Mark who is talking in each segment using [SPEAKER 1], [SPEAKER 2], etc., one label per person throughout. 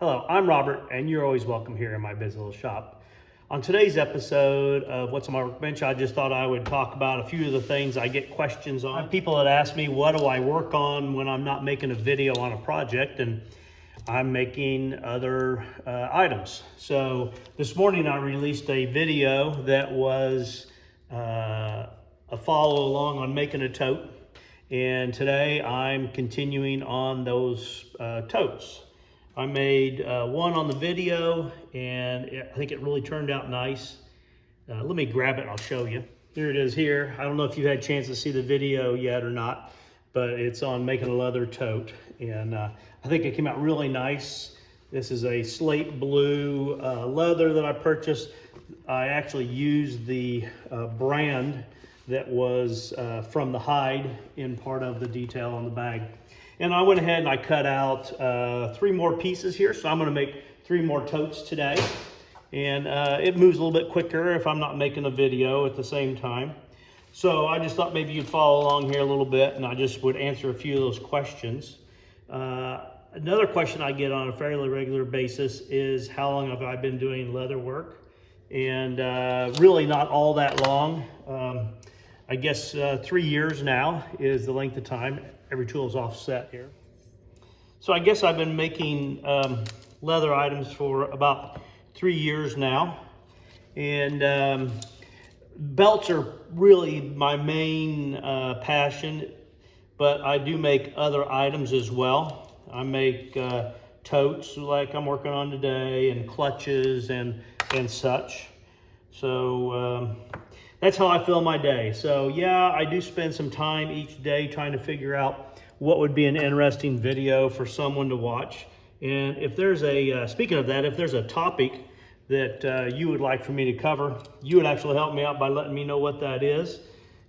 [SPEAKER 1] Hello, I'm Robert, and you're always welcome here in my busy little shop. On today's episode of What's on My Workbench, I just thought I would talk about a few of the things I get questions on. People that ask me, what do I work on when I'm not making a video on a project and I'm making other items. So this morning I released a video that was a follow along on making a tote. And today I'm continuing on those totes. I made one on the video, and I think it really turned out nice. Let me grab it and I'll show you. Here it is here. I don't know if you had a chance to see the video yet or not, but it's on making a leather tote. And I think it came out really nice. This is a slate blue leather that I purchased. I actually used the brand that was from the hide in part of the detail on the bag. And I went ahead and I cut out 3 more pieces here. So I'm gonna make 3 more totes today. And it moves a little bit quicker if I'm not making a video at the same time. So I just thought maybe you'd follow along here a little bit and I just would answer a few of those questions. Another question I get on a fairly regular basis is how long have I been doing leather work? And really not all that long. I guess 3 years now is the length of time. Every tool is offset here. So I guess I've been making leather items for about 3 years now. And belts are really my main passion, but I do make other items as well. I make totes like I'm working on today, and clutches and such. So that's how I fill my day. So yeah, I do spend some time each day trying to figure out what would be an interesting video for someone to watch. And if there's a, speaking of that, if there's a topic that you would like for me to cover, you would actually help me out by letting me know what that is.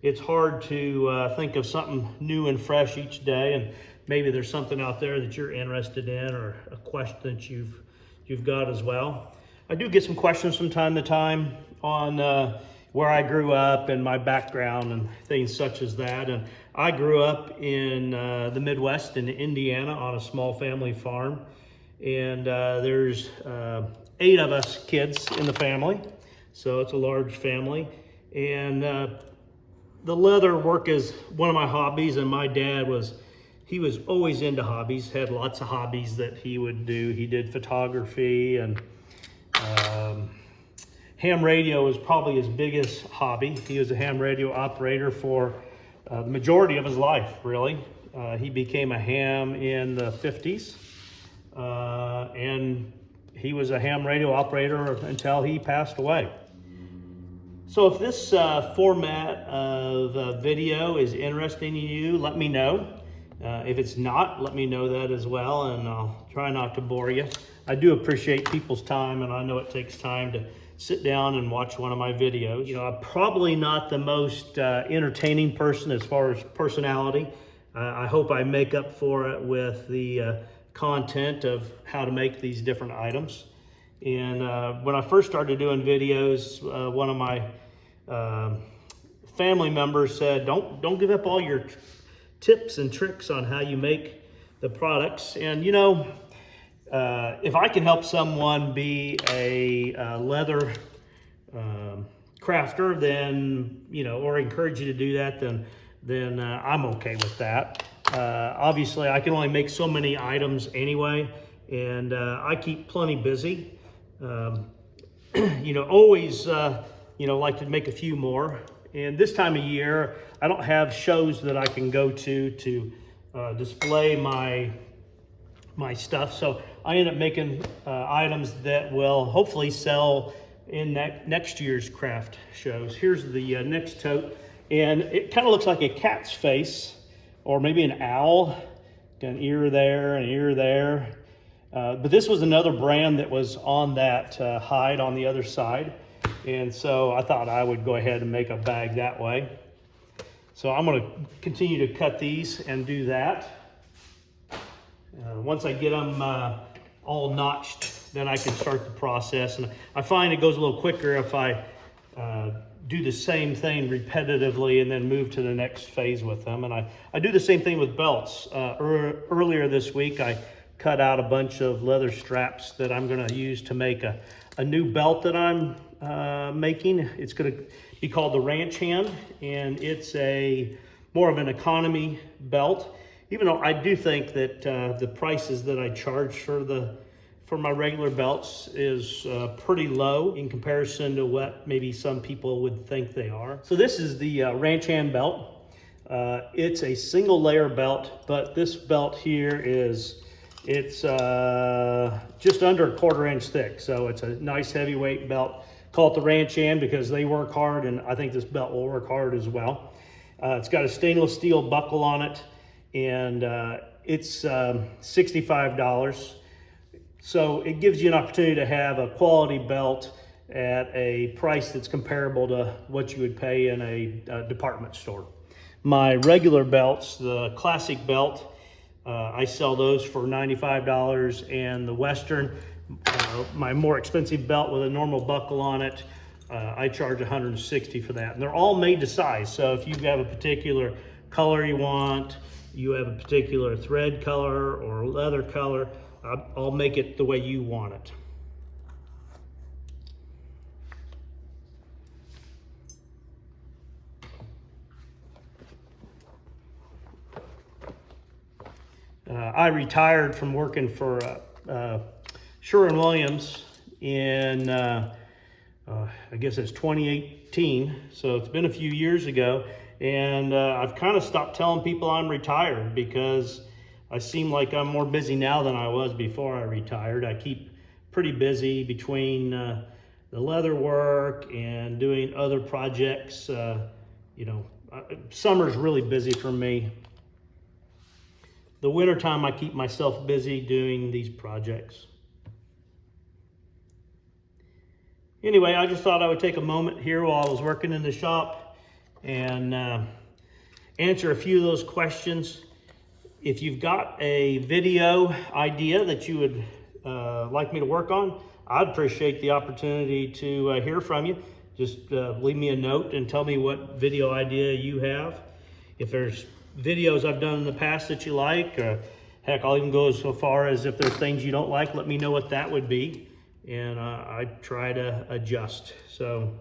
[SPEAKER 1] It's hard to think of something new and fresh each day, and maybe there's something out there that you're interested in or a question that you've got as well. I do get some questions from time to time on where I grew up and my background and things such as that. And I grew up in the Midwest in Indiana on a small family farm. And there's 8 of us kids in the family. So it's a large family. And the leather work is one of my hobbies. And my dad he was always into hobbies, had lots of hobbies that he would do. He did photography, and ham radio was probably his biggest hobby. He was a ham radio operator for the majority of his life, really. He became a ham in the 50s, and he was a ham radio operator until he passed away. So if this format of video is interesting to you, let me know. If it's not, let me know that as well, and I'll try not to bore you. I do appreciate people's time, and I know it takes time to sit down and watch one of my videos. You know, I'm probably not the most entertaining person as far as personality. I hope I make up for it with the content of how to make these different items. And when I first started doing videos, one of my family members said, don't give up all your tips and tricks on how you make the products. And you know, if I can help someone be a leather crafter, then, you know, or encourage you to do that, then I'm okay with that. Obviously, I can only make so many items anyway, and I keep plenty busy. You know, always, you know, like to make a few more. And this time of year, I don't have shows that I can go to display my stuff. So I end up making items that will hopefully sell in next year's craft shows. Here's the next tote, and it kind of looks like a cat's face, or maybe an owl. Got an ear there, an ear there. But this was another brand that was on that hide on the other side. And so I thought I would go ahead and make a bag that way. So I'm gonna continue to cut these and do that. Once I get them all notched, then I can start the process. And I find it goes a little quicker if I do the same thing repetitively and then move to the next phase with them. And I do the same thing with belts. Earlier this week, I cut out a bunch of leather straps that I'm gonna use to make a new belt that I'm making. It's gonna be called the Ranch Hand, and it's more of an economy belt. Even though I do think that the prices that I charge for my regular belts is pretty low in comparison to what maybe some people would think they are. So this is the Ranch Hand belt. It's a single layer belt, but this belt here it's just under a 1/4 inch thick. So it's a nice heavyweight belt. Call it the Ranch Hand because they work hard, and I think this belt will work hard as well. It's got a stainless steel buckle on it, and it's $65. So it gives you an opportunity to have a quality belt at a price that's comparable to what you would pay in a department store. My regular belts, the classic belt, I sell those for $95, and the Western, my more expensive belt with a normal buckle on it, I charge $160 for that. And they're all made to size. So if you have a particular color you want, you have a particular thread color or leather color, I'll make it the way you want it. I retired from working for Sherwin-Williams in, I guess it's 2018, so it's been a few years ago, and I've kind of stopped telling people I'm retired because I seem like I'm more busy now than I was before I retired. I keep pretty busy between the leather work and doing other projects. Summer's really busy for me. The wintertime, I keep myself busy doing these projects. Anyway, I just thought I would take a moment here while I was working in the shop and answer a few of those questions. If you've got a video idea that you would like me to work on, I'd appreciate the opportunity to hear from you. Just leave me a note and tell me what video idea you have. If there's videos I've done in the past that you like, heck, I'll even go so far as if there's things you don't like, let me know what that would be, and I try to adjust. So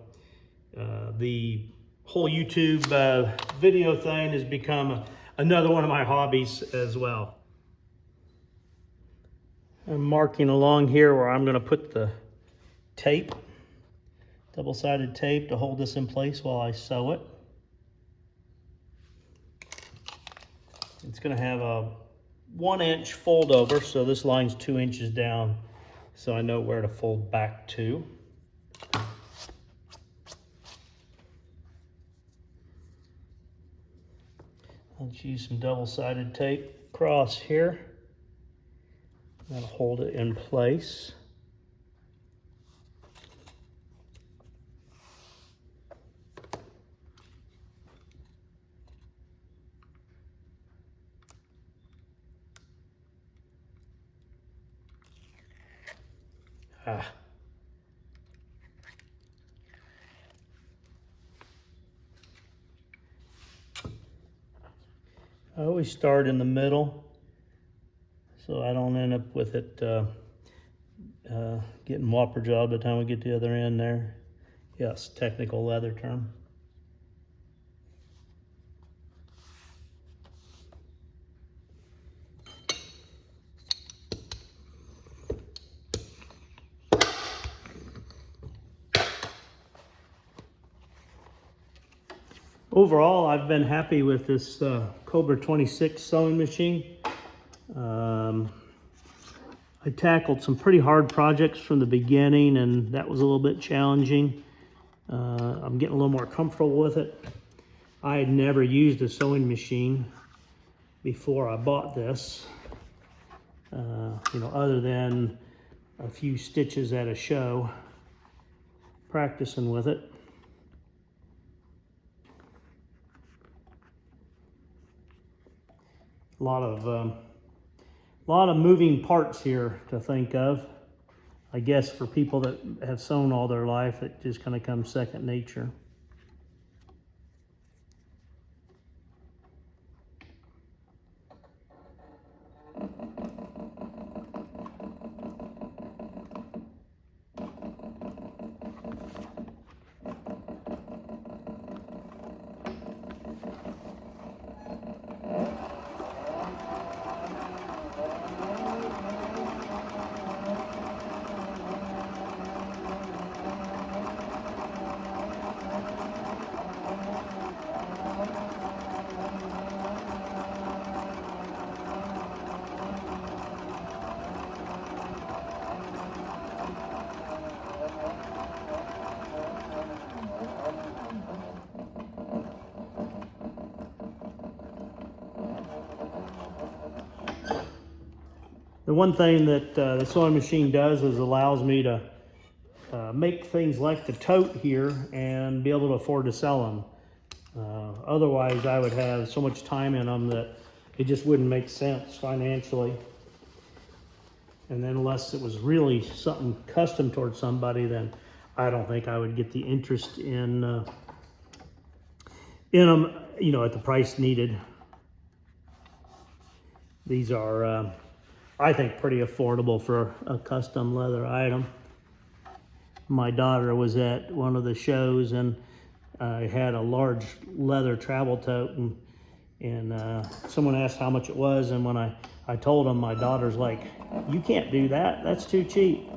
[SPEAKER 1] the whole YouTube video thing has become another one of my hobbies as well. I'm marking along here where I'm going to put the tape, double-sided tape, to hold this in place while I sew it. It's going to have a 1-inch fold over, so this line's 2 inches down, so I know where to fold back to. Let's use some double-sided tape across here. That'll hold it in place. I always start in the middle so I don't end up with it getting whopper job by the time we get to the other end there. Yes, technical leather term. Overall, I've been happy with this Cobra 26 sewing machine. I tackled some pretty hard projects from the beginning, and that was a little bit challenging. I'm getting a little more comfortable with it. I had never used a sewing machine before I bought this, other than a few stitches at a show, practicing with it. A lot of moving parts here to think of. I guess for people that have sewn all their life, it just kind of comes second nature. The one thing that the sewing machine does is allows me to make things like the Tote here and be able to afford to sell them. Otherwise, I would have so much time in them that it just wouldn't make sense financially. And then unless it was really something custom towards somebody, then I don't think I would get the interest in them, you know, at the price needed. These are, I think, pretty affordable for a custom leather item. My daughter was at one of the shows and I had a large leather travel tote, and someone asked how much it was, and when I told them, my daughter's like, "You can't do that, that's too cheap."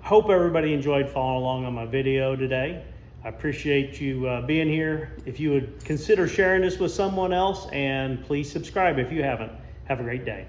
[SPEAKER 1] Hope everybody enjoyed following along on my video today. I appreciate you being here. If you would consider sharing this with someone else, and please subscribe if you haven't. Have a great day.